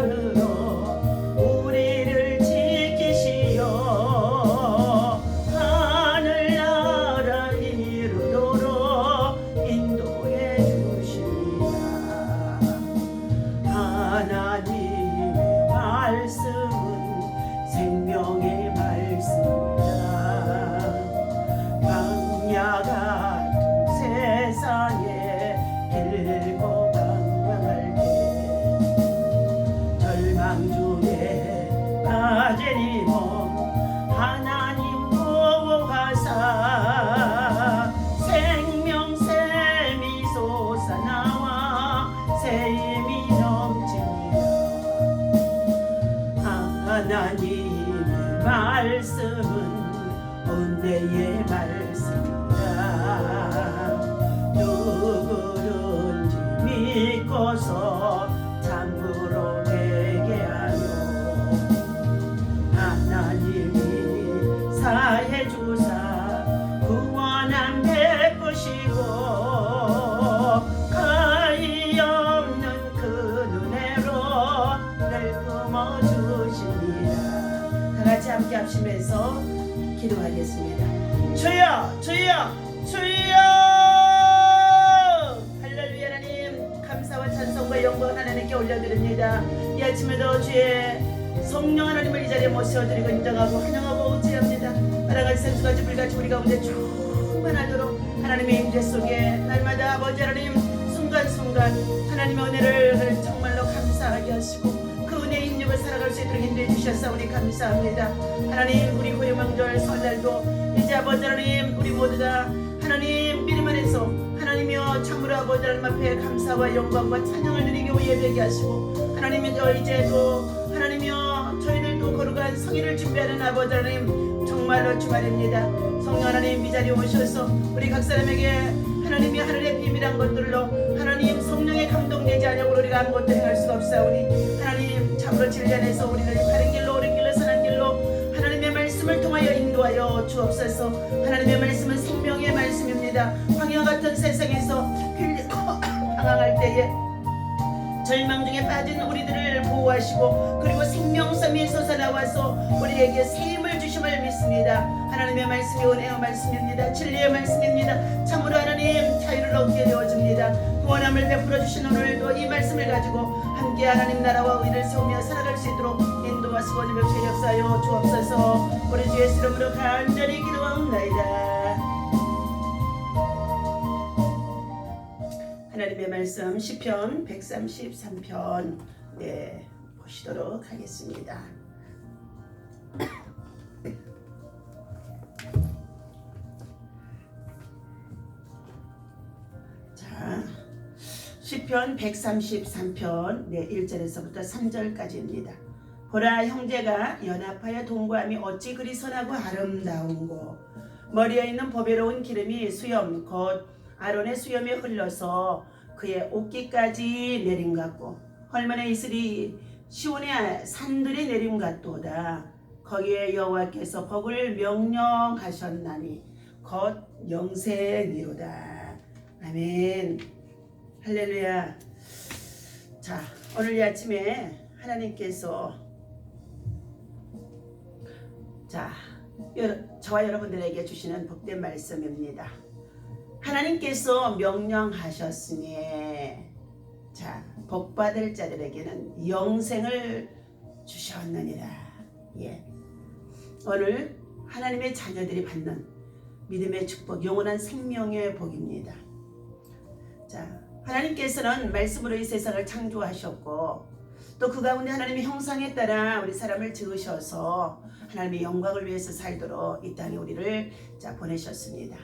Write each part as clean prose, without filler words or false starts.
사랑으로 우리를 지키시어 하늘나라 이루도록 인도해 주십니다. 하나님의 말씀은 생명의 말씀이다. 광야 같은 세상에 길고 방황할 때 절망 중에 빠지니 하나님 보호하사 생명샘이 솟아나와 새 힘이 넘칩니다. 하나님의 말씀은 은혜의 말씀이다. 누구든지 믿고서 참으로 되게 하여 하나님이 사해 주사 구원함 베푸시고 가히 없는 그 눈으로 늘 품어 주십니다. 다 같이 함께 합심해서 기도하겠습니다. 주여 주여 주여. 할렐루야. 하나님 감사와 찬송과 영광 하나님께 올려드립니다. 이 아침에도 주의 성령 하나님을 이 자리에 모셔드리고 인정하고 환영하고 의지합니다. 날아갈 생수같이 불같이 우리 가운데 충만하도록 하나님의 임재 속에 날마다 아버지 하나님 순간순간 하나님의 은혜를 정말로 감사하게 하시고 그 은혜의 힘입을 살아갈 수 있도록 인도해 주셨사오니 감사합니다. 하나님 우리 고요명절 설날도 이제 아버지 하나님 우리 모두 다 하나님 미리 안에서 하나님이여 참으로 아버지 하나님 앞에 감사와 영광과 찬양을 드리고 예배하게 하시고 하나님이여 이제도 하나님이여 저희들도 거룩한 성의를 준비하는 아버지 하나님 정말로 주말입니다. 성령 하나님 이 자리에 오셔서 우리 각 사람에게 하나님이 하늘의 비밀한 것들로 하나님 성령의 감동되지 않으면 우리가 아무것도 행할 수가 없사오니 하나님 참으로 진리 안에서 우리를 바른 길로 옳은 길로 선한 길로 하나님의 말씀을 통하여 인도하여 주옵소서. 하나님의 말씀은 생명의 말씀입니다. 광야 같은 세상에서 빌리고 방황할 때에 절망 중에 빠진 우리들을 보호하시고 그리고 생명섬이 솟아나와서 우리에게 새 힘을 주심을 믿습니다. 하나님의 말씀이 은혜의 말씀입니다. 진리의 말씀입니다. 참으로 하나님 자유를 얻게 되어집니다. 구원함을 베풀어 주신 오늘도 이 말씀을 가지고 함께 하나님 나라와 의를 세우며 살아갈 수 있도록 인도하시고 주옵소서. 역사하여 주옵소서. 우리 주 예수 이름으로 간절히 기도하옵나이다. 하나님의 말씀 시편 133편 보시도록 하겠습니다. 자, 시편 133편 1절에서부터 3절까지입니다. 보라 형제가 연합하여 동거함이 어찌 그리 선하고 아름다운고 머리에 있는 보배로운 기름이 수염 곧 아론의 수염에 흘러서 그의 옷깃까지 내림 같고 헐몬의 이슬이 시온의 산들에 내림 같도다. 거기에 여호와께서 복을 명령하셨나니 곧 영생이로다. 아멘. 할렐루야. 자, 오늘 이 아침에 하나님께서 저와 여러분들에게 주시는 복된 말씀입니다. 하나님께서 명령하셨으니 복받을 자들에게는 영생을 주셨느니라. 오늘 하나님의 자녀들이 받는 믿음의 축복, 영원한 생명의 복입니다. 하나님께서는 말씀으로 이 세상을 창조하셨고 또 그 가운데 하나님의 형상에 따라 우리 사람을 지으셔서 하나님의 영광을 위해서 살도록 이 땅에 우리를 보내셨습니다.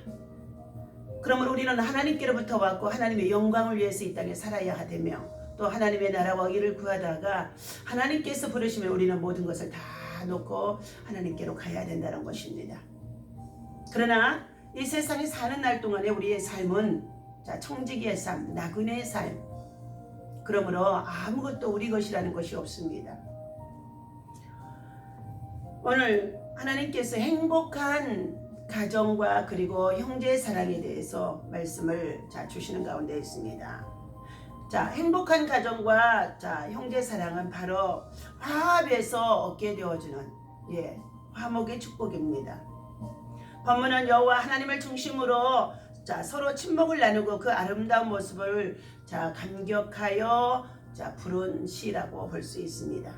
그러므로 우리는 하나님께로부터 왔고 하나님의 영광을 위해서 이 땅에 살아야 하되며 또 하나님의 나라와 의를 구하다가 하나님께서 부르시면 우리는 모든 것을 다 놓고 하나님께로 가야 된다는 것입니다. 그러나 이 세상에 사는 날 동안에 우리의 삶은 청지기의 삶, 나그네의 삶, 그러므로 아무것도 우리 것이라는 것이 없습니다. 오늘 하나님께서 행복한 가정과 그리고 형제의 사랑에 대해서 말씀을 주시는 가운데 있습니다. 자, 행복한 가정과 자, 형제 사랑은 바로 화합에서 얻게 되어주는 화목의 축복입니다. 본문은 여호와 하나님을 중심으로 자, 서로 친목을 나누고 그 아름다운 모습을 자, 감격하여 자, 부른 시라고 볼 수 있습니다.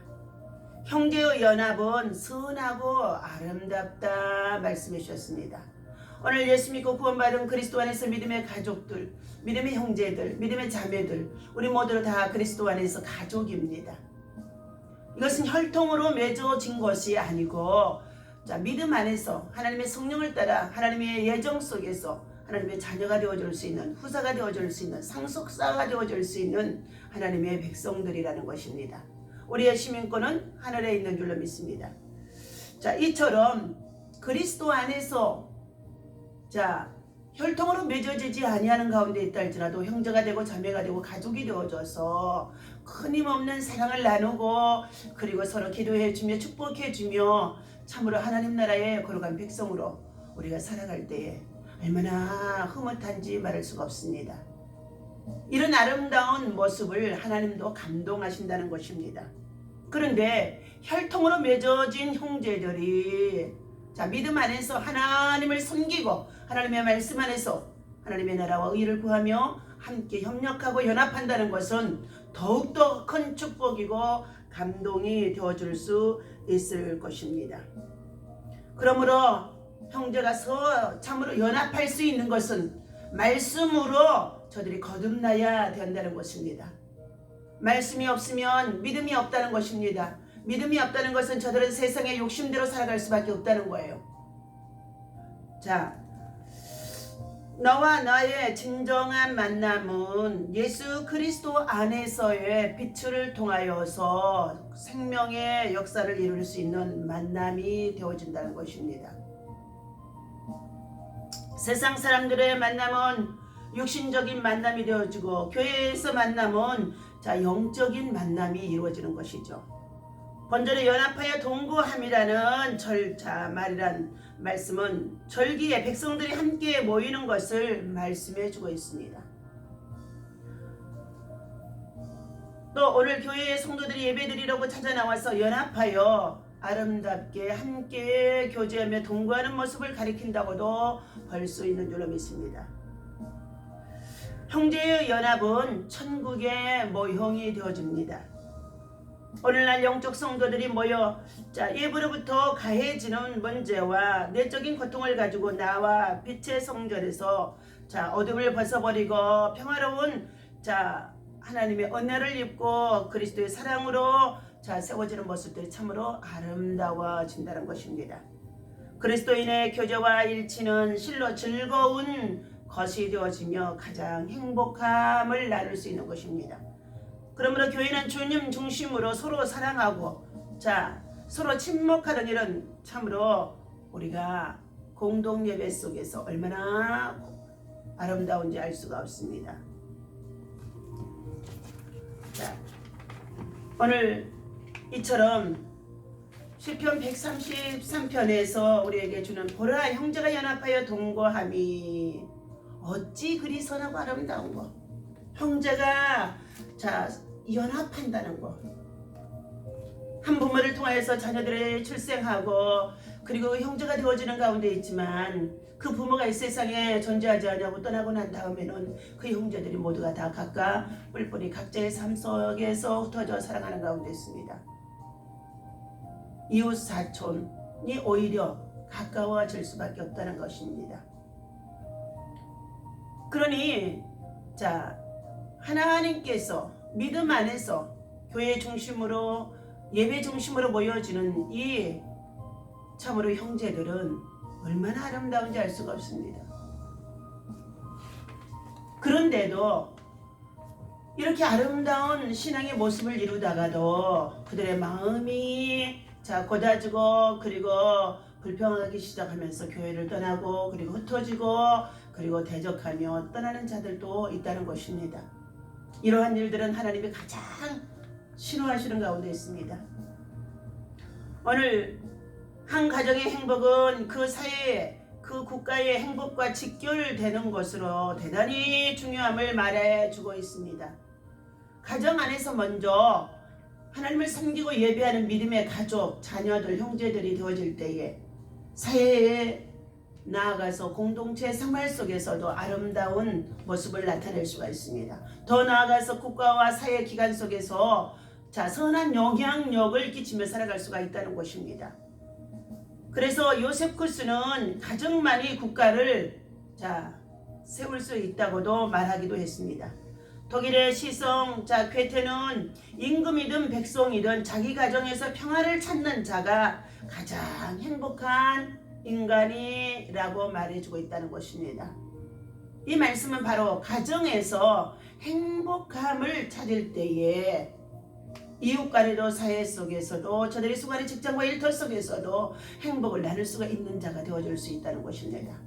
형제의 연합은 선하고 아름답다 말씀해 주셨습니다. 오늘 예수 믿고 구원받은 그리스도 안에서 믿음의 가족들, 믿음의 형제들, 믿음의 자매들, 우리 모두 다 그리스도 안에서 가족입니다. 이것은 혈통으로 맺어진 것이 아니고 자, 믿음 안에서 하나님의 성령을 따라 하나님의 예정 속에서 하나님의 자녀가 되어줄 수 있는, 후사가 되어줄 수 있는, 상속사가 되어줄 수 있는 하나님의 백성들이라는 것입니다. 우리의 시민권은 하늘에 있는 줄로 믿습니다. 자, 이처럼 그리스도 안에서 자, 혈통으로 맺어지지 아니하는 가운데 있다 할지라도 형제가 되고 자매가 되고 가족이 되어져서 끊임없는 사랑을 나누고 그리고 서로 기도해주며 축복해주며 참으로 하나님 나라의 거룩한 백성으로 우리가 살아갈 때에 얼마나 흐뭇한지 말할 수가 없습니다. 이런 아름다운 모습을 하나님도 감동하신다는 것입니다. 그런데 혈통으로 맺어진 형제들이 자, 믿음 안에서 하나님을 섬기고 하나님의 말씀 안에서 하나님의 나라와 의를 구하며 함께 협력하고 연합한다는 것은 더욱더 큰 축복이고 감동이 되어줄 수 있을 것입니다. 그러므로 형제가 참으로 연합할 수 있는 것은 말씀으로 저들이 거듭나야 된다는 것입니다. 말씀이 없으면 믿음이 없다는 것입니다. 믿음이 없다는 것은 저들은 세상의 욕심대로 살아갈 수밖에 없다는 거예요. 자, 너와 나의 진정한 만남은 예수 그리스도 안에서의 빛을 통하여서 생명의 역사를 이룰 수 있는 만남이 되어진다는 것입니다. 세상 사람들의 만남은 육신적인 만남이 되어지고 교회에서 만남은 자, 영적인 만남이 이루어지는 것이죠. 본절에 연합하여 동거함이라는 말이란 말씀은 절기에 백성들이 함께 모이는 것을 말씀해 주고 있습니다. 또 오늘 교회의 성도들이 예배드리려고 찾아 나와서 연합하여 아름답게 함께 교제하며 동거하는 모습을 가리킨다고도 볼 수 있는 줄로 믿습니다. 형제의 연합은 천국의 모형이 되어집니다. 오늘날 영적 성도들이 모여 자, 예부로부터 가해지는 문제와 내적인 고통을 가지고 나와 빛의 성전에서 자, 어둠을 벗어버리고 평화로운 자, 하나님의 은혜를 입고 그리스도의 사랑으로 자, 세워지는 모습들이 참으로 아름다워진다는 것입니다. 그리스도인의 교제와 일치는 실로 즐거운 것이 되어지며 가장 행복함을 나눌 수 있는 것입니다. 그러므로 교회는 주님 중심으로 서로 사랑하고 자, 서로 친목하는 일은 참으로 우리가 공동 예배 속에서 얼마나 아름다운지 알 수가 없습니다. 자, 오늘 이처럼 시편 133편에서 우리에게 주는 보라 형제가 연합하여 동거함이 어찌 그리 선하고 아름다운 거. 형제가 자, 연합한다는 거. 한 부모를 통하여서 자녀들을 출생하고 그리고 형제가 되어지는 가운데 있지만 그 부모가 이 세상에 존재하지 않냐고 떠나고 난 다음에는 그 형제들이 모두가 다 각각 뿔뿔이 각자의 삶 속에서 흩어져 살아가는 가운데 있습니다. 이웃 사촌이 오히려 가까워질 수밖에 없다는 것입니다. 그러니 자, 하나님께서 믿음 안에서 교회 중심으로 예배 중심으로 모여지는 이 참으로 형제들은 얼마나 아름다운지 알 수가 없습니다. 그런데도 이렇게 아름다운 신앙의 모습을 이루다가도 그들의 마음이 자, 고다지고 그리고 불평하기 시작하면서 교회를 떠나고 그리고 흩어지고 그리고 대적하며 떠나는 자들도 있다는 것입니다. 이러한 일들은 하나님이 가장 싫어하시는 가운데 있습니다. 오늘 한 가정의 행복은 그 사회에 그 국가의 행복과 직결되는 것으로 대단히 중요함을 말해주고 있습니다. 가정 안에서 먼저 하나님을 섬기고 예배하는 믿음의 가족, 자녀들, 형제들이 되어질 때에 사회에 나아가서 공동체 생활 속에서도 아름다운 모습을 나타낼 수가 있습니다. 더 나아가서 국가와 사회 기관 속에서 선한 영향력을 끼치며 살아갈 수가 있다는 것입니다. 그래서 요세푸스는 가정만이 국가를 세울 수 있다고도 말하기도 했습니다. 독일의 시성 괴테는 임금이든 백성이든 자기 가정에서 평화를 찾는 자가 가장 행복한 인간이라고 말해주고 있다는 것입니다. 이 말씀은 바로 가정에서 행복함을 찾을 때에 이웃 간에도 사회 속에서도 저들이 수고하는 직장과 일터 속에서도 행복을 나눌 수가 있는 자가 되어줄 수 있다는 것입니다.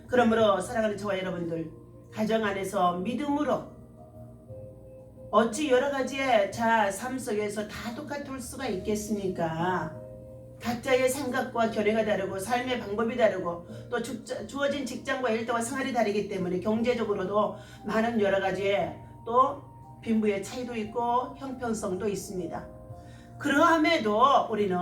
그러므로 사랑하는 저와 여러분들, 가정 안에서 믿음으로 어찌 여러 가지의 삶 속에서 다 똑같을 수가 있겠습니까? 각자의 생각과 견해가 다르고 삶의 방법이 다르고 또 주어진 직장과 일터와 생활이 다르기 때문에 경제적으로도 많은 여러 가지의 또 빈부의 차이도 있고 형평성도 있습니다. 그러함에도 우리는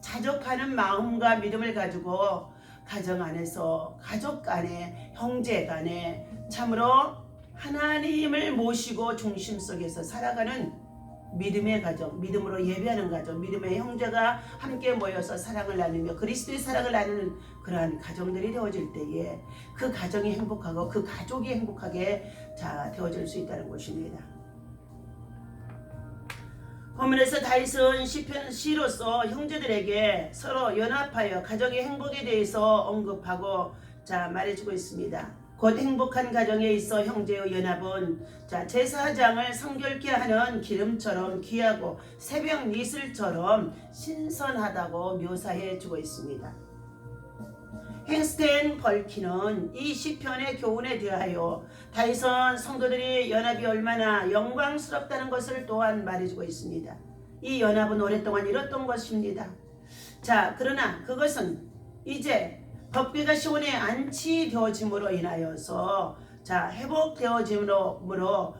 자족하는 마음과 믿음을 가지고 가정 안에서 가족 간에 형제 간에 참으로 하나님을 모시고 중심 속에서 살아가는 믿음의 가정, 믿음으로 예배하는 가정, 믿음의 형제가 함께 모여서 사랑을 나누며 그리스도의 사랑을 나누는 그러한 가정들이 되어질 때에 그 가정이 행복하고 그 가족이 행복하게 되어질 수 있다는 것입니다. 본문에서 다윗은 시로서 형제들에게 서로 연합하여 가정의 행복에 대해서 언급하고 말해주고 있습니다. 곧 행복한 가정에 있어 형제의 연합은 제사장을 성결케 하는 기름처럼 귀하고 새벽 이슬처럼 신선하다고 묘사해 주고 있습니다. 헨스텐 벌키는 이 시편의 교훈에 대하여 다윗은 성도들이 연합이 얼마나 영광스럽다는 것을 또한 말해주고 있습니다. 이 연합은 오랫동안 이뤘던 것입니다. 그러나 그것은 이제 법궤가 시온에 안치되어짐으로 인하여서 회복되어짐으로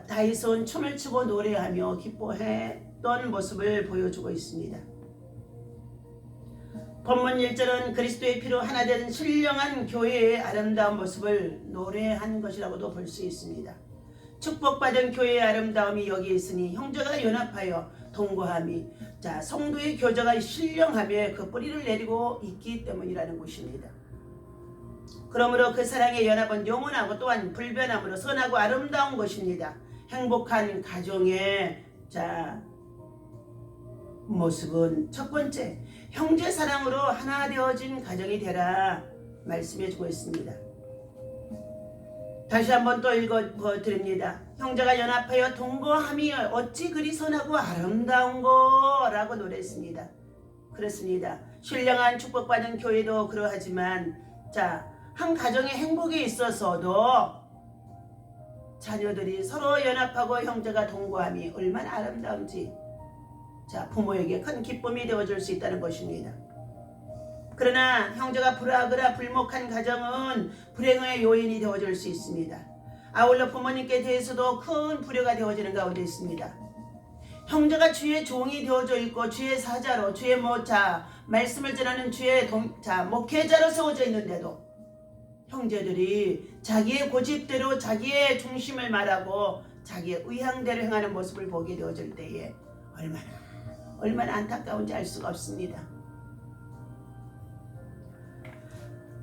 다윗은 춤을 추고 노래하며 기뻐했던 모습을 보여주고 있습니다. 본문 1절은 그리스도의 피로 하나 된 신령한 교회의 아름다운 모습을 노래한 것이라고도 볼 수 있습니다. 축복받은 교회의 아름다움이 여기 있으니 형제가 연합하여 동거함이 성도의 교제가 신령하며 그 뿌리를 내리고 있기 때문이라는 것입니다. 그러므로 그 사랑의 연합은 영원하고 또한 불변함으로 선하고 아름다운 것입니다. 행복한 가정의 모습은 첫 번째, 형제 사랑으로 하나 되어진 가정이 되라 말씀해주고 있습니다. 다시 한번 또 읽어드립니다. 형제가 연합하여 동거함이 어찌 그리 선하고 아름다운고 라고 노래했습니다. 그렇습니다. 신령한 축복받은 교회도 그러하지만 한 가정의 행복에 있어서도 자녀들이 서로 연합하고 형제가 동거함이 얼마나 아름다운지 부모에게 큰 기쁨이 되어줄 수 있다는 것입니다. 그러나 형제가 불화하거나 불목한 가정은 불행의 요인이 되어줄 수 있습니다. 아울러 부모님께 대해서도 큰 불효가 되어지는 가운데 있습니다. 형제가 주의 종이 되어져 있고 주의 사자로 주의 말씀을 전하는 주의 목회자로 세워져 있는데도 형제들이 자기의 고집대로 자기의 중심을 말하고 자기의 의향대로 행하는 모습을 보게 되어질 때에 얼마나 안타까운지 알 수가 없습니다.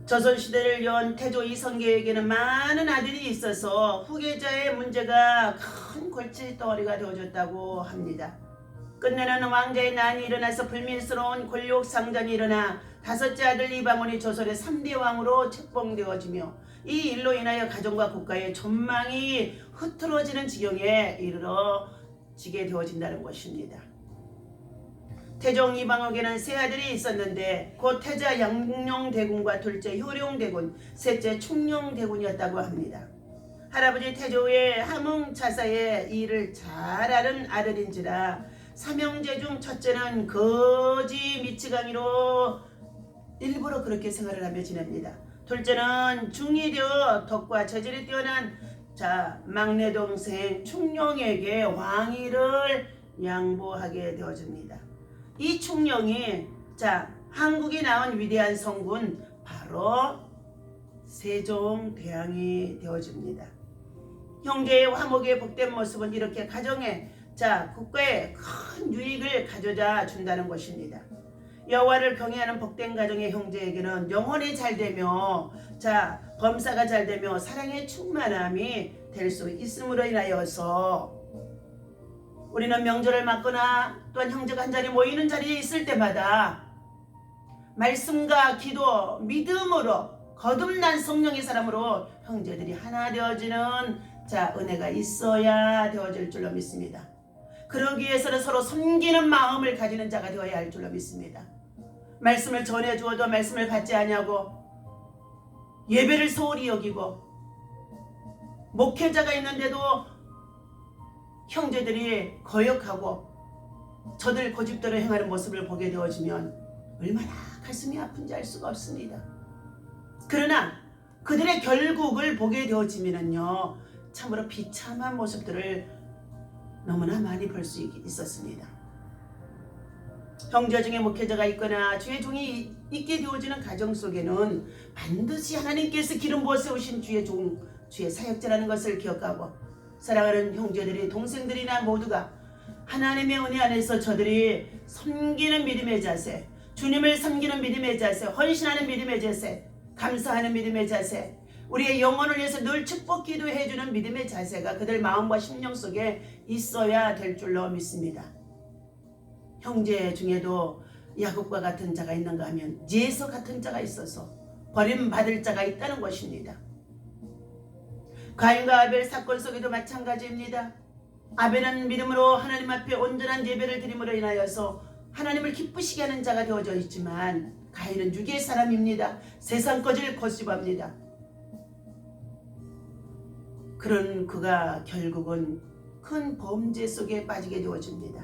조선시대를 연 태조 이성계에게는 많은 아들이 있어서 후계자의 문제가 큰 골칫덩어리가 되어졌다고 합니다. 끝내는 왕자의 난이 일어나서 불밀스러운 권력상전이 일어나 다섯째 아들 이방원이 조선의 3대 왕으로 책봉되어지며 이 일로 인하여 가정과 국가의 전망이 흐트러지는 지경에 이르러지게 되어진다는 것입니다. 태종 이방옥에는 세 아들이 있었는데 곧 태자 양룡대군과 둘째 효룡대군, 셋째 충룡대군이었다고 합니다. 할아버지 태조의 함흥차사의 일을 잘 아는 아들인지라 삼형제 중 첫째는 거지 미치광이로 일부러 그렇게 생활을 하며 지냅니다. 둘째는 중이 되어 덕과 재질이 뛰어난 자, 막내 동생 충령에게 왕위를 양보하게 되어집니다. 이 충령이 자, 한국에 나온 위대한 성군 바로 세종대왕이 되어집니다. 형제의 화목의 복된 모습은 이렇게 가정에 자, 국가에 큰 유익을 가져다 준다는 것입니다. 여호와를 경외하는 복된 가정의 형제에게는 영혼이 잘되며 자, 범사가 잘되며 사랑의 충만함이 될 수 있음으로 인하여서 우리는 명절을 맞거나 또한 형제가 한 자리 모이는 자리에 있을 때마다 말씀과 기도, 믿음으로 거듭난 성령의 사람으로 형제들이 하나 되어지는 자, 은혜가 있어야 되어질 줄로 믿습니다. 그러기 위해서는 서로 섬기는 마음을 가지는 자가 되어야 할 줄로 믿습니다. 말씀을 전해주어도 말씀을 받지 아니하고 예배를 소홀히 여기고 목회자가 있는데도 형제들이 거역하고 저들 고집대로 행하는 모습을 보게 되어지면 얼마나 가슴이 아픈지 알 수가 없습니다. 그러나 그들의 결국을 보게 되어지면요 참으로 비참한 모습들을 너무나 많이 볼 수 있었습니다. 형제 중에 목회자가 있거나 주의 종이 있게 되어지는 가정 속에는 반드시 하나님께서 기름 부어 세우신 주의 종, 주의 사역자라는 것을 기억하고 사랑하는 형제들이 동생들이나 모두가 하나님의 은혜 안에서 저들이 섬기는 믿음의 자세, 주님을 섬기는 믿음의 자세, 헌신하는 믿음의 자세, 감사하는 믿음의 자세, 우리의 영혼을 위해서 늘 축복 기도해주는 믿음의 자세가 그들 마음과 심령 속에 있어야 될 줄로 믿습니다. 형제 중에도 야곱과 같은 자가 있는가 하면 예서 같은 자가 있어서 버림받을 자가 있다는 것입니다. 가인과 아벨 사건 속에도 마찬가지입니다. 아벨은 믿음으로 하나님 앞에 온전한 예배를 드림으로 인하여서 하나님을 기쁘시게 하는 자가 되어져 있지만 가인은 육의 사람입니다. 세상 것을 고집합니다. 그런 그가 결국은 큰 범죄 속에 빠지게 되어집니다.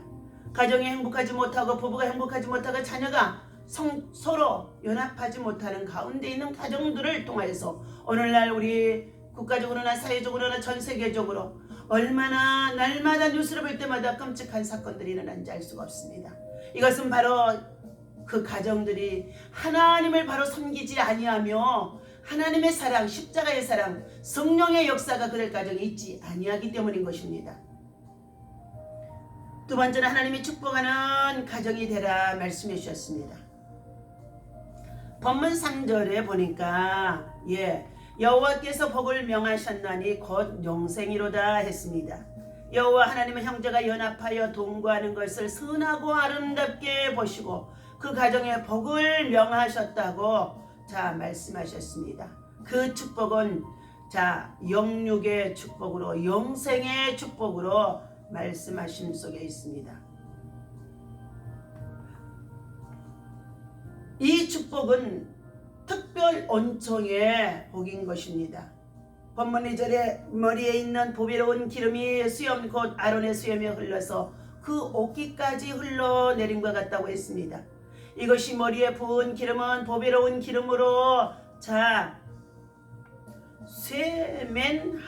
가정이 행복하지 못하고 부부가 행복하지 못하고 자녀가 서로 연합하지 못하는 가운데 있는 가정들을 통해서 오늘날 우리 국가적으로나 사회적으로나 전 세계적으로 얼마나 날마다 뉴스를 볼 때마다 끔찍한 사건들이 일어난지 알 수가 없습니다. 이것은 바로 그 가정들이 하나님을 바로 섬기지 아니하며 하나님의 사랑, 십자가의 사랑, 성령의 역사가 그들 가정에 있지 아니하기 때문인 것입니다. 두 번째는 하나님이 축복하는 가정이 되라 말씀해 주셨습니다. 본문 3절에 보니까 여호와께서 복을 명하셨나니 곧 영생이로다 했습니다. 여호와 하나님은 형제가 연합하여 동거하는 것을 선하고 아름답게 보시고 그 가정에 복을 명하셨다고 자 말씀하셨습니다. 그 축복은 자 영육의 축복으로 영생의 축복으로 말씀하심 속에 있습니다. 이 축복은 특별 온총의 복인 것입니다. 본문 2절에 머리에 있는 보배로운 기름이 수염 곧 아론의 수염에 흘러서 그 옷깃까지 흘러내린 것 같다고 했습니다. 이것이 머리에 부은 기름은 보배로운 기름으로 자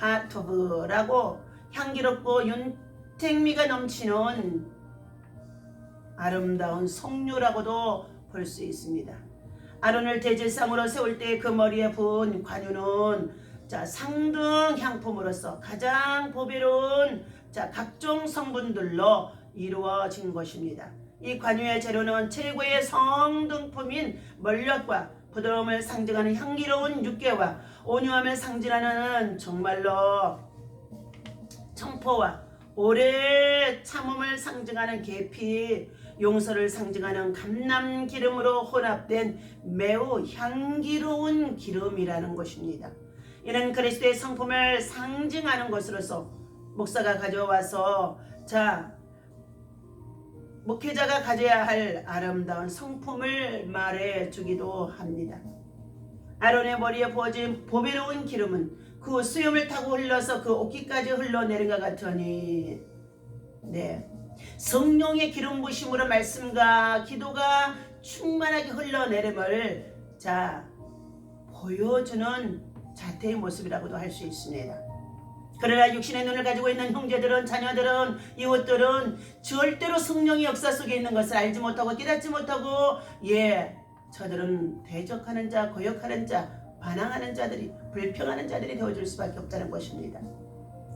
쇠멘하토브라고 향기롭고 윤택미가 넘치는 아름다운 석류라고도 볼 수 있습니다. 아론을 대제사장으로 세울 때 그 머리에 부은 관유는 자 상등 향품으로서 가장 보배로운 자 각종 성분들로 이루어진 것입니다. 이 관유의 재료는 최고의 성등품인 멀력과 부드러움을 상징하는 향기로운 육개와 온유함을 상징하는 정말로 청포와 오래 참음을 상징하는 계피, 용서를 상징하는 감람기름으로 혼합된 매우 향기로운 기름이라는 것입니다. 이는 그리스도의 성품을 상징하는 것으로서 목사가 가져와서 자 목회자가 가져야 할 아름다운 성품을 말해주기도 합니다. 아론의 머리에 부어진 보배로운 기름은 그 수염을 타고 흘러서 그 옷깃까지 흘러내린 것 같으니 성령의 기름 부심으로 말씀과 기도가 충만하게 흘러내림을 자 보여주는 자태의 모습이라고도 할 수 있습니다. 그러나 육신의 눈을 가지고 있는 형제들은, 자녀들은, 이웃들은 절대로 성령의 역사 속에 있는 것을 알지 못하고 깨닫지 못하고, 저들은 대적하는 자, 거역하는 자, 반항하는 자들이, 불평하는 자들이 되어줄 수밖에 없다는 것입니다.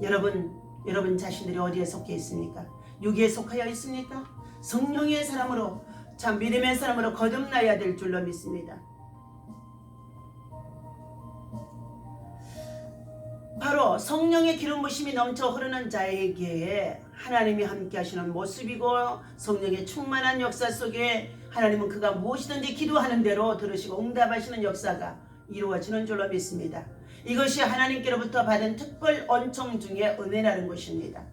여러분 자신들이 어디에 속해 있습니까? 육에 속하여 있습니까? 성령의 사람으로, 참 믿음의 사람으로 거듭나야 될 줄로 믿습니다. 바로 성령의 기름 부심이 넘쳐 흐르는 자에게 하나님이 함께 하시는 모습이고, 성령의 충만한 역사 속에 하나님은 그가 무엇이든지 기도하는 대로 들으시고 응답하시는 역사가 이루어지는 줄로 믿습니다. 이것이 하나님께로부터 받은 특별恩宠 중에 은혜라는 것입니다.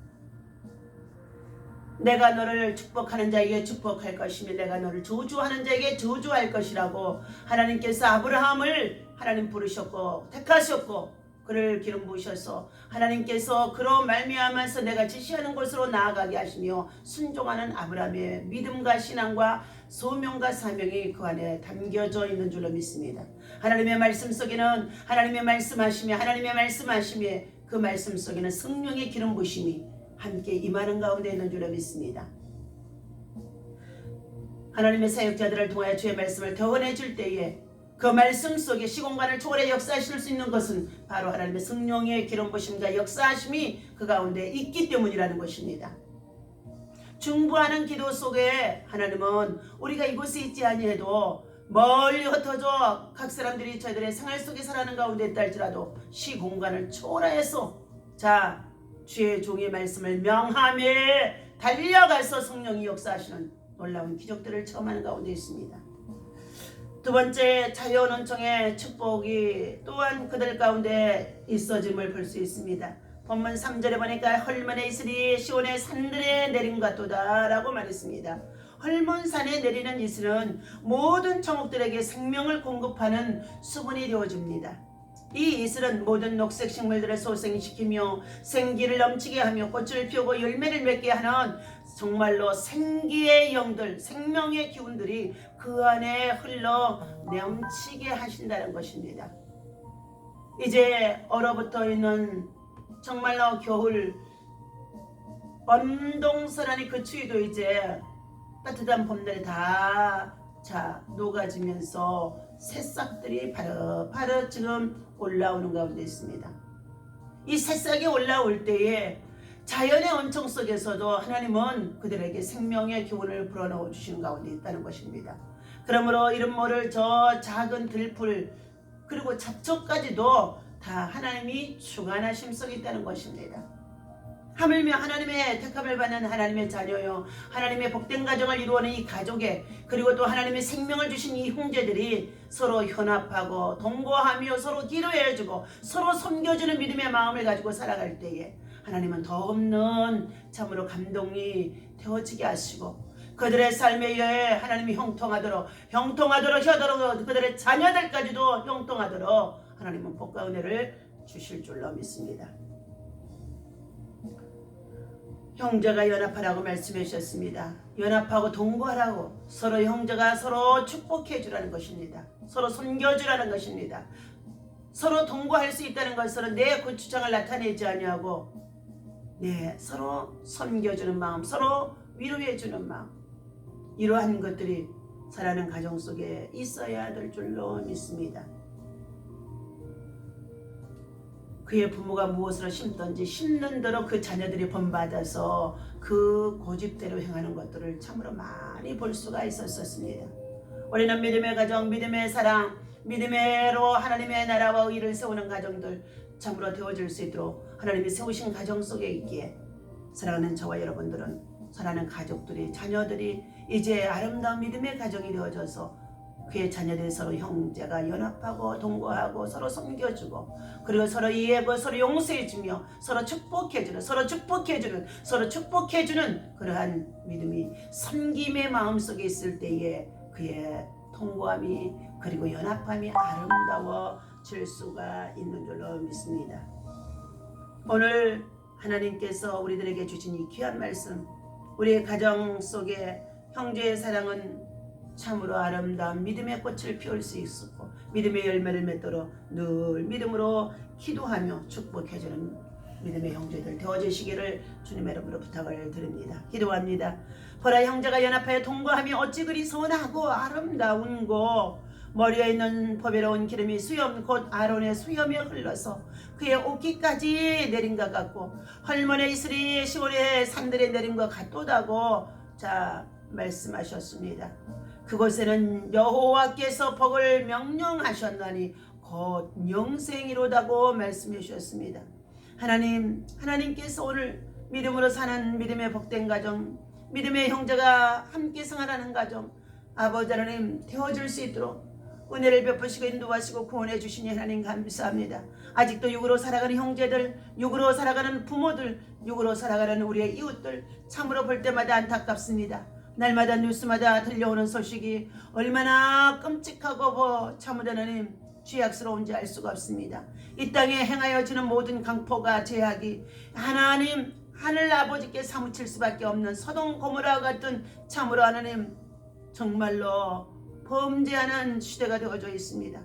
내가 너를 축복하는 자에게 축복할 것이며 내가 너를 저주하는 자에게 저주할 것이라고 하나님께서 아브라함을 하나님 부르셨고 택하셨고, 그를 기름 부으셔서 하나님께서 그로 말미암아서 내가 지시하는 곳으로 나아가게 하시며 순종하는 아브라함의 믿음과 신앙과 소명과 사명이 그 안에 담겨져 있는 줄로 믿습니다. 하나님의 말씀 속에는 하나님의 말씀하심에 그 말씀 속에는 성령의 기름 부으심이 함께 임하는 가운데 있는 줄로 믿습니다. 하나님의 사역자들을 통하여 주의 말씀을 더원해 줄 때에 그 말씀 속에 시공간을 초월해 역사하실 수 있는 것은 바로 하나님의 성령의 기름 부으심과 역사하심이 그 가운데 있기 때문이라는 것입니다. 중보하는 기도 속에 하나님은 우리가 이곳에 있지 아니해도 멀리 흩어져 각 사람들이 저희들의 생활 속에 살아가는 가운데 있다 할지라도 시공간을 초월해서 주의 종의 말씀을 명하며 달려가서 성령이 역사하시는 놀라운 기적들을 체험하는 가운데 있습니다. 두 번째, 자유언청의 축복이 또한 그들 가운데 있어짐을 볼 수 있습니다. 본문 3절에 보니까 헐몬에 있으리 시온의 산들에 내린 것 같도다 라고 말했습니다. 헐몬산에 내리는 이슬은 모든 청옥들에게 생명을 공급하는 수분이 되어줍니다. 이 이슬은 모든 녹색 식물들을 소생시키며 생기를 넘치게 하며 꽃을 피우고 열매를 맺게 하는 정말로 생기의 영들, 생명의 기운들이 그 안에 흘러 넘치게 하신다는 것입니다. 이제 얼어붙어 있는 정말로 겨울 엄동설하니 그 추위도 이제 따뜻한 봄날에 다 녹아지면서 새싹들이 바로 지금 올라오는 가운데 있습니다. 이 새싹이 올라올 때에 자연의 언청 속에서도 하나님은 그들에게 생명의 기운을 불어넣어 주시는 가운데 있다는 것입니다. 그러므로 이름 모를 저 작은 들풀 그리고 잡초까지도 다 하나님이 주관하심 속에 있다는 것입니다. 하물며 하나님의 택함을 받는 하나님의 자녀요, 하나님의 복된 가정을 이루어낸 이 가족에, 그리고 또 하나님의 생명을 주신 이 형제들이 서로 연합하고 동거하며 서로 기도해주고 서로 섬겨주는 믿음의 마음을 가지고 살아갈 때에 하나님은 더 없는 참으로 감동이 되어지게 하시고 그들의 삶에 의해 하나님이 형통하도록 그들의 자녀들까지도 형통하도록 하나님은 복과 은혜를 주실 줄로 믿습니다. 형제가 연합하라고 말씀해 주셨습니다. 연합하고 동거하라고, 서로 형제가 서로 축복해 주라는 것입니다. 서로 섬겨주라는 것입니다. 서로 동거할 수 있다는 것은 내 고추장을 나타내지 아니하고 서로 섬겨주는 마음, 서로 위로해 주는 마음, 이러한 것들이 살아가는 가정 속에 있어야 될 줄로 믿습니다. 그의 부모가 무엇으로 심든지 심는 대로 그 자녀들이 본받아서 그 고집대로 행하는 것들을 참으로 많이 볼 수가 있었습니다. 우리는 믿음의 가정, 믿음의 사랑, 믿음으로 하나님의 나라와 의를 세우는 가정들 참으로 되어질 수 있도록 하나님이 세우신 가정 속에 있기에 사랑하는 저와 여러분들은, 사랑하는 가족들이, 자녀들이 이제 아름다운 믿음의 가정이 되어져서 그의 자녀들이 서로 형제가 연합하고 동거하고 서로 섬겨주고 그리고 서로 이해하고 서로 용서해주며 서로 축복해주는 그러한 믿음이 섬김의 마음속에 있을 때에 그의 통고함이 그리고 연합함이 아름다워질 수가 있는 줄로 믿습니다. 오늘 하나님께서 우리들에게 주신 이 귀한 말씀, 우리의 가정 속에 형제의 사랑은 참으로 아름다운 믿음의 꽃을 피울 수 있었고 믿음의 열매를 맺도록 늘 믿음으로 기도하며 축복해주는 믿음의 형제들 되어주시기를 주님의 이름으로 부탁을 드립니다. 기도합니다. 보라 형제가 연합하여 동거함이 어찌 그리 선하고 아름다운고 머리에 있는 보배로운 기름이 수염 곧 아론의 수염에 흘러서 그의 옷깃까지 내린 것 같고 헐몬의 이슬이 시온의 산들에 내린 것 같도다고 자 말씀하셨습니다. 그곳에는 여호와께서 복을 명령하셨나니 곧 영생이로다고 말씀해 주셨습니다. 하나님께서 오늘 믿음으로 사는 믿음의 복된 가정, 믿음의 형제가 함께 생활하는 가정, 아버지 하나님 되어줄 수 있도록 은혜를 베푸시고 인도하시고 구원해 주시니 하나님 감사합니다. 아직도 육으로 살아가는 형제들, 육으로 살아가는 부모들, 육으로 살아가는 우리의 이웃들 참으로 볼 때마다 안타깝습니다. 날마다 뉴스마다 들려오는 소식이 얼마나 끔찍하고 참으로 하나님 죄악스러운지 알 수가 없습니다. 이 땅에 행하여지는 모든 강포가 죄악이 하나님 하늘 아버지께 사무칠 수밖에 없는 서동 고모라 같은 참으로 하나님 정말로 범죄하는 시대가 되어져 있습니다.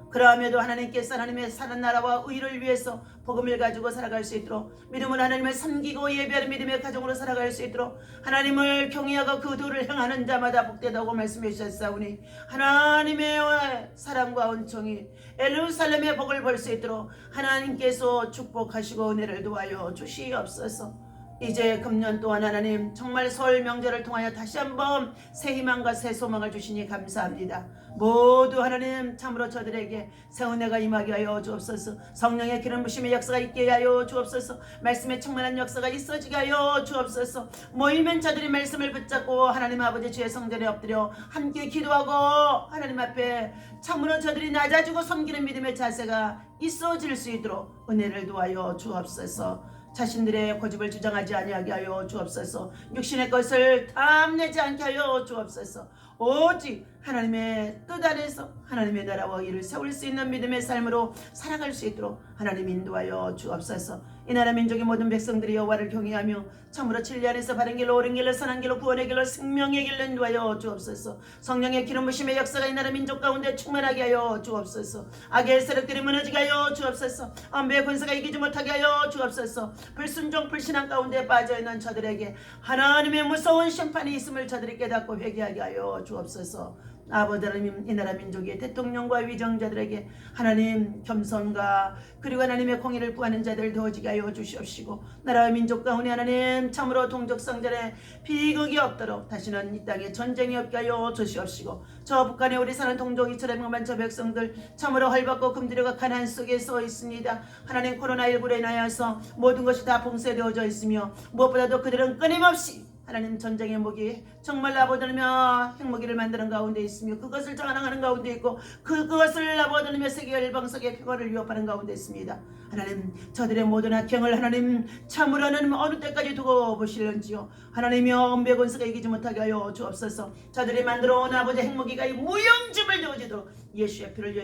그러함에도 하나님께서 하나님의 사는 나라와 의를 위해서 복음을 가지고 살아갈 수 있도록 믿음으로 하나님을 섬기고 예배하는 믿음의 가정으로 살아갈 수 있도록 하나님을 경외하고 그 도를 행하는 자마다 복되다고 말씀해 주셨사오니 하나님의 사랑과 은총이 예루살렘의 복을 볼 수 있도록 하나님께서 축복하시고 은혜를 도와여 주시옵소서. 이제 금년 또한 하나님 정말 설 명절을 통하여 다시 한번 새 희망과 새 소망을 주시니 감사합니다. 모두 하나님 참으로 저들에게 새 은혜가 임하게 하여 주옵소서. 성령의 기름 부심의 역사가 있게 하여 주옵소서. 말씀에 충만한 역사가 있어지게 하여 주옵소서. 모이면 저들이 말씀을 붙잡고 하나님 아버지 주의 성전에 엎드려 함께 기도하고 하나님 앞에 참으로 저들이 낮아지고 섬기는 믿음의 자세가 있어질 수 있도록 은혜를 도와여 주옵소서. 자신들의 고집을 주장하지 아니하게 하여 주옵소서. 육신의 것을 탐내지 않게 하여 주옵소서. 오직 하나님의 뜻 안에서 하나님의 나라와 일을 세울 수 있는 믿음의 삶으로 살아갈 수 있도록 하나님 인도하여 주옵소서. 이 나라 민족의 모든 백성들이 여호와를 경외하며 참으로 진리 안에서 바른 길로 옳은 길로 선한 길로 구원의 길로 생명의 길로 인도하여 주옵소서. 성령의 기름 부심의 역사가 이 나라 민족 가운데 충만하게 하여 주옵소서. 악의 세력들이 무너지게 하여 주옵소서. 엄배의 권세가 이기지 못하게 하여 주옵소서. 불순종 불신앙 가운데 빠져있는 저들에게 하나님의 무서운 심판이 있음을 저들이 깨닫고 회개하게 하여 주옵소서. 아버지 하나님 이 나라 민족의 대통령과 위정자들에게 하나님 겸손과 그리고 하나님의 공의를 구하는 자들 되어지게 하여 주시옵시고 나라와 민족 가운데 하나님 참으로 동족성전에 비극이 없도록 다시는 이 땅에 전쟁이 없게 하여 주시옵시고 저 북한에 우리 사는 동족 2,500만 저 백성들 참으로 헐벗고 금들여가 가난 속에 서 있습니다. 하나님 코로나19로 인하여서 모든 것이 다 봉쇄되어져 있으며 무엇보다도 그들은 끊임없이 하나님 전쟁의 무기 정말 아버지며 핵무기를 만드는 가운데 있으며 그것을 장악하는 가운데 있고 그것을 아버지며 세계 열방석의 평화를 위협하는 가운데 있습니다. 하나님 저들의 모든 악행을 하나님 참으로 하나님 어느 때까지 두고 보실런지요. 하나님이여 엄배 권세가 이기지 못하게 하여 주옵소서. 저들이 만들어 온 아버지 핵무기가 이 무용지물 되어지도록 예수의 피를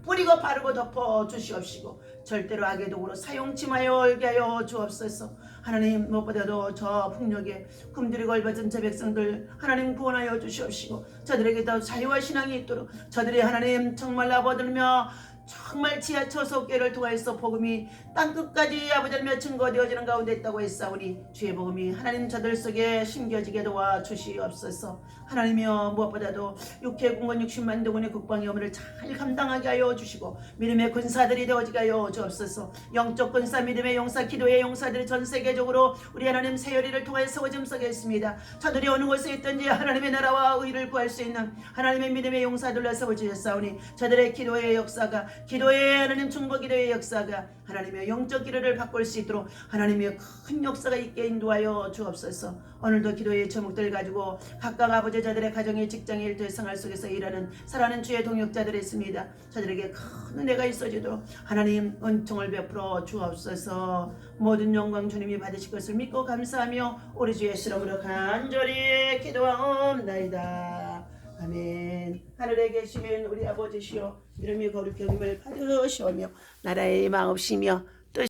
뿌리고 바르고 덮어 주시옵시고 절대로 악의 도구로 사용치 마게 하여 주옵소서. 하나님 무엇보다도 저 풍력에 금들이 걸벗은 저 백성들 하나님 구원하여 주시옵시고 저들에게 더 자유와 신앙이 있도록 저들이 하나님 정말 아버지며 정말 지하철 속계를 통하여서 복음이 땅끝까지 아버지며 증거되어지는 가운데 있다고 했사오니 주의 복음이 하나님 저들 속에 심겨지게 도와 주시옵소서. 하나님이여 무엇보다도 육해공건 60만 동원의 국방의 업무를 잘 감당하게 하여 주시고 믿음의 군사들이 되어지게 하여 주옵소서. 영적 군사 믿음의 용사 기도의 용사들이 전 세계적으로 우리 하나님 세열이를 통하여 세워짐 속에 있습니다. 저들이 어느 곳에 있든지 하나님의 나라와 의를 구할 수 있는 하나님의 믿음의 용사들로 세워주셨사오니 저들의 기도의 역사가 기도의 하나님 중보 기도의 역사가 하나님의 영적 기도를 바꿀 수 있도록 하나님의 큰 역사가 있게 인도하여 주옵소서. 오늘도 기도의 제목들 가지고 각각 아버지 저들의 가정의 직장의 일터의 생활 속에서 일하는 사랑하는 주의 동역자들이 있습니다. 저들에게 큰 은혜가 있어지도록 하나님 은총을 베풀어 주옵소서. 모든 영광 주님이 받으실 것을 믿고 감사하며 우리 주 예수 이름으로 간절히 기도하옵나이다. 아멘. 하늘에 계시는 우리 아버지시여 이름이 거룩히 여김을 받으시오며 나라의 임하옵시며